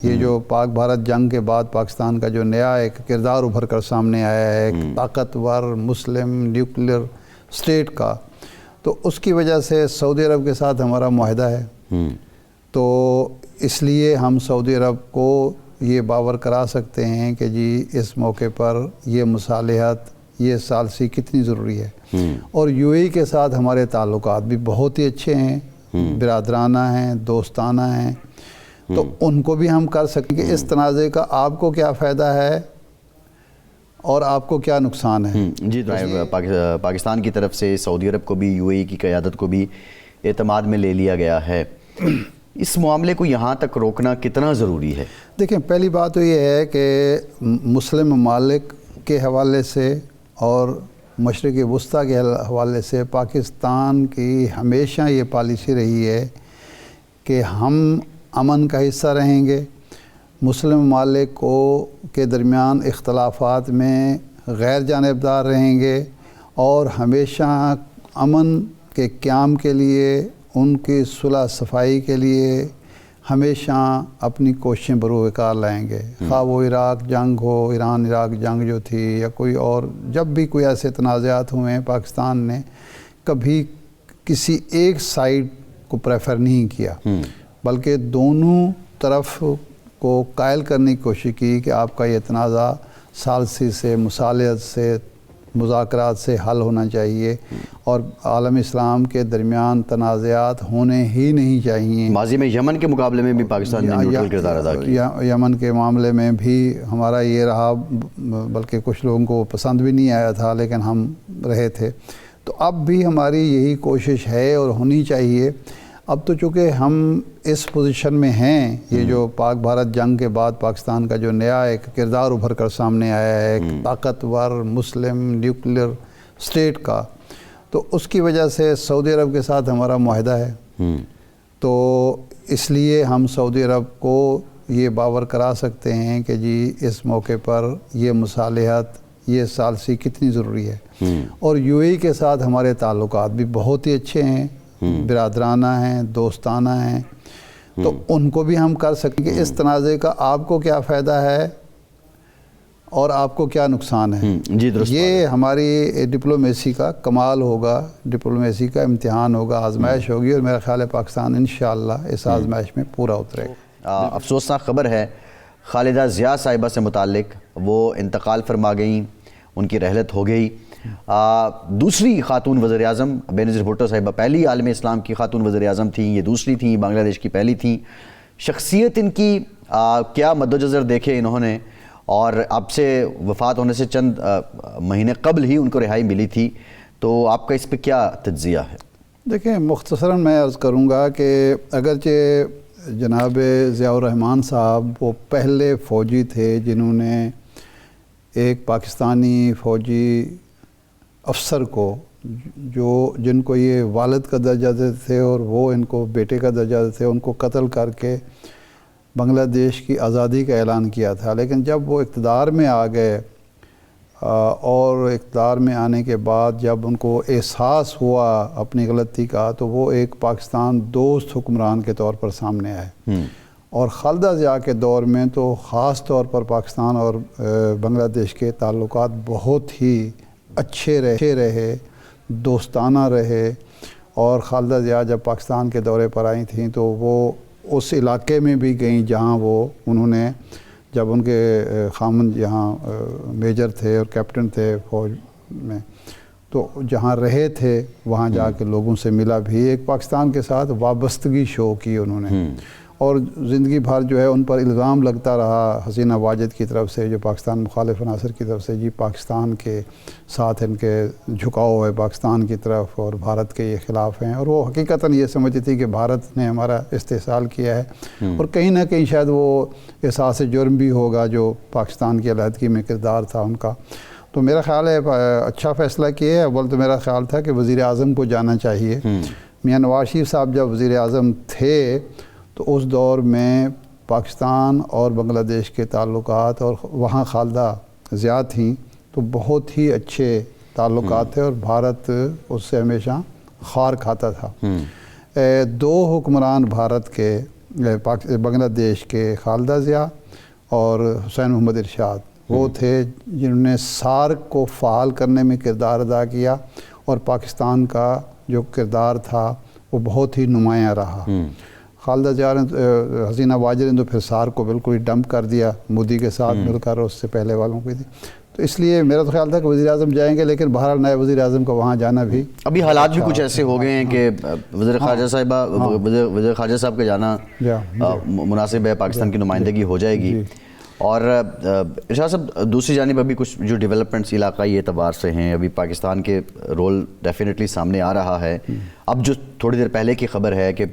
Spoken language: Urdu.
یہ جو پاک بھارت جنگ کے بعد پاکستان کا جو نیا ایک کردار ابھر کر سامنے آیا ہے ایک طاقتور مسلم نیوکلیر اسٹیٹ کا، تو اس کی وجہ سے سعودی عرب کے ساتھ ہمارا معاہدہ ہے۔ تو اس لیے ہم سعودی عرب کو یہ باور کرا سکتے ہیں کہ جی اس موقع پر یہ مصالحت، یہ ثالثی کتنی ضروری ہے۔ اور یو اے ای کے ساتھ ہمارے تعلقات بھی بہت ہی اچھے ہیں، برادرانہ ہیں، دوستانہ ہیں، تو ان کو بھی ہم کر سکیں کہ اس تنازع کا آپ کو کیا فائدہ ہے اور آپ کو کیا نقصان ہے۔ جی پاکستان کی طرف سے سعودی عرب کو بھی یو اے ای کی قیادت کو بھی اعتماد میں لے لیا گیا ہے۔ اس معاملے کو یہاں تک روکنا کتنا ضروری ہے؟ دیکھیں، پہلی بات تو یہ ہے کہ مسلم ممالک کے حوالے سے اور مشرق وسطیٰ کے حوالے سے پاکستان کی ہمیشہ یہ پالیسی رہی ہے کہ ہم امن کا حصہ رہیں گے، مسلم ممالک کے درمیان اختلافات میں غیر جانبدار رہیں گے، اور ہمیشہ امن کے قیام کے لیے، ان کی صلح صفائی کے لیے ہمیشہ اپنی کوششیں بروئے لائیں گے۔ خواہ وہ عراق جنگ ہو، ایران عراق جنگ جو تھی، یا کوئی اور جب بھی کوئی ایسے تنازعات ہوئے ہیں، پاکستان نے کبھی کسی ایک سائیڈ کو پریفر نہیں کیا، بلکہ دونوں طرف کو قائل کرنے کی کوشش کی کہ آپ کا یہ تنازع ثالثی سے، مصالحت سے، مذاکرات سے حل ہونا چاہیے، اور عالم اسلام کے درمیان تنازعات ہونے ہی نہیں چاہیے۔ ماضی میں یمن کے مقابلے میں بھی پاکستان نے نیوٹرل کردار ادا کیا۔ یمن کے معاملے میں بھی ہمارا یہ رہا، بلکہ کچھ لوگوں کو پسند بھی نہیں آیا تھا، لیکن ہم رہے تھے۔ تو اب بھی ہماری یہی کوشش ہے اور ہونی چاہیے۔ اب تو چونکہ ہم اس پوزیشن میں ہیں، یہ جو پاک بھارت جنگ کے بعد پاکستان کا جو نیا ایک کردار ابھر کر سامنے آیا ہے ایک طاقتور مسلم نیوکلیر اسٹیٹ کا، تو اس کی وجہ سے سعودی عرب کے ساتھ ہمارا معاہدہ ہے۔ تو اس لیے ہم سعودی عرب کو یہ باور کرا سکتے ہیں کہ جی اس موقع پر یہ مصالحت، یہ ثالثی کتنی ضروری ہے۔ اور یو اے ای کے ساتھ ہمارے تعلقات بھی بہت ہی اچھے ہیں، برادرانہ ہیں، دوستانہ ہیں، تو ان کو بھی ہم کر سکیں کہ اس تنازع کا آپ کو کیا فائدہ ہے اور آپ کو کیا نقصان ہے۔ جی درست، یہ ہماری ڈپلومیسی کا کمال ہوگا، ڈپلومیسی کا امتحان ہوگا، آزمائش ہوگی، اور میرا خیال ہے پاکستان انشاءاللہ اس آزمائش میں پورا اترے گا۔ افسوسناک خبر ہے خالدہ ضیاء صاحبہ سے متعلق، وہ انتقال فرما گئیں، ان کی رحلت ہو گئی۔ دوسری خاتون وزیر اعظم بینظیر بھٹو صاحبہ پہلی عالم اسلام کی خاتون وزیر اعظم تھیں، یہ دوسری تھیں، بنگلہ دیش کی پہلی تھیں۔ شخصیت ان کی کیا مدوجزر دیکھے انہوں نے، اور اب سے وفات ہونے سے چند مہینے قبل ہی ان کو رہائی ملی تھی، تو آپ کا اس پہ کیا تجزیہ ہے؟ دیکھیں، مختصراً میں عرض کروں گا کہ اگرچہ جناب ضیاء الرحمن صاحب وہ پہلے فوجی تھے جنہوں نے ایک پاکستانی فوجی افسر کو، جن کو یہ والد کا درجہ دیتے تھے اور وہ ان کو بیٹے کا درجہ دیتے تھے، ان کو قتل کر کے بنگلہ دیش کی آزادی کا اعلان کیا تھا، لیکن جب وہ اقتدار میں آ گئے اور اقتدار میں آنے کے بعد جب ان کو احساس ہوا اپنی غلطی کا، تو وہ ایک پاکستان دوست حکمران کے طور پر سامنے آئے۔ اور خالدہ ضیاء کے دور میں تو خاص طور پر پاکستان اور بنگلہ دیش کے تعلقات بہت ہی اچھے رہے، دوستانہ رہے، اور خالدہ ضیاء جب پاکستان کے دورے پر آئی تھیں تو وہ اس علاقے میں بھی گئیں جہاں انہوں نے، جب ان کے خامند یہاں میجر تھے اور کیپٹن تھے فوج میں، تو جہاں رہے تھے وہاں جا کے لوگوں سے ملا بھی، ایک پاکستان کے ساتھ وابستگی شو کی انہوں نے۔ اور زندگی بھر جو ہے ان پر الزام لگتا رہا حسینہ واجد کی طرف سے، جو پاکستان مخالف عناصر کی طرف سے، جی پاکستان کے ساتھ ان کے جھکاؤ ہے پاکستان کی طرف، اور بھارت کے یہ خلاف ہیں، اور وہ حقیقتاً یہ سمجھتی تھی کہ بھارت نے ہمارا استحصال کیا ہے، اور کہیں نہ کہیں شاید وہ احساس جرم بھی ہوگا جو پاکستان کی علیحدگی میں کردار تھا ان کا۔ تو میرا خیال ہے اچھا فیصلہ کیا ہے۔ اول تو میرا خیال تھا کہ وزیر اعظم کو جانا چاہیے۔ میاں نواز شریف صاحب جب وزیر اعظم تھے تو اس دور میں پاکستان اور بنگلہ دیش کے تعلقات، اور وہاں خالدہ ضیاء تھیں، تو بہت ہی اچھے تعلقات تھے، اور بھارت اس سے ہمیشہ خار کھاتا تھا۔ دو حکمران بھارت کے بنگلہ دیش کے خالدہ ضیاء اور حسین محمد ارشاد، وہ تھے جنہوں نے سارک کو فعال کرنے میں کردار ادا کیا، اور پاکستان کا جو کردار تھا وہ بہت ہی نمایاں رہا۔ خالدہ ضیاء نے حسینہ واجد نے تو پھر سارک کو بالکل ہی ڈمپ کر دیا مودی کے ساتھ مل کر، اس سے پہلے والوں کی تھی، تو اس لیے میرا تو خیال تھا کہ وزیر اعظم جائیں گے، لیکن بہرحال نئے وزیر اعظم کا وہاں جانا بھی ابھی حالات بھی کچھ ایسے ہو گئے ہیں کہ وزیر خارجہ صاحب کا جانا مناسب ہے، پاکستان کی نمائندگی ہو جائے گی۔ اور ارشاد صاحب، دوسری جانب ابھی کچھ جو ڈیولپمنٹس علاقائی اعتبار سے ہیں، ابھی پاکستان کے رول ڈیفینیٹلی سامنے آ رہا ہے۔ اب جو تھوڑی دیر پہلے کی خبر ہے کہ